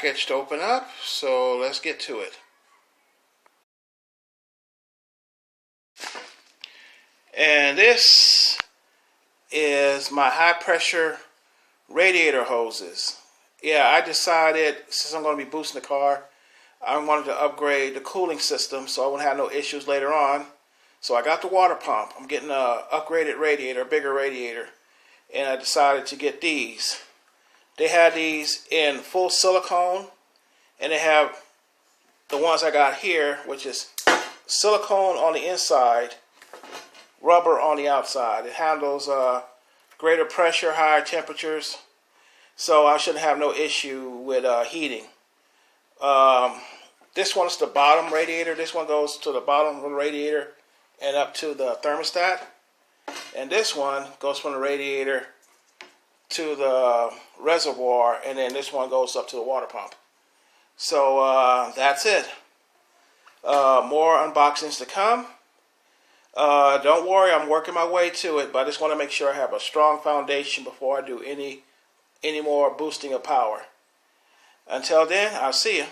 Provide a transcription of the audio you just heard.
package to open up, so let's get to it. And this is my high pressure radiator hoses. Yeah, I decided, since I'm going to be boosting the car, I wanted to upgrade the cooling system so I wouldn't have no issues later on. So I got the water pump. I'm getting an upgraded radiator, a bigger radiator. And I decided to get these. They had these in full silicone. And they have the ones I got here, which is silicone on the inside, rubber on the outside. It handles greater pressure, higher temperatures. So I shouldn't have no issue with heating. This one's the bottom radiator. This one goes to the bottom of the radiator and up to the thermostat. And this one goes from the radiator to the reservoir, and then this one goes up to the water pump. So that's it. More unboxings to come. Don't worry, I'm working my way to it, but I just want to make sure I have a strong foundation before I do any more boosting of power. Until then, I'll see you.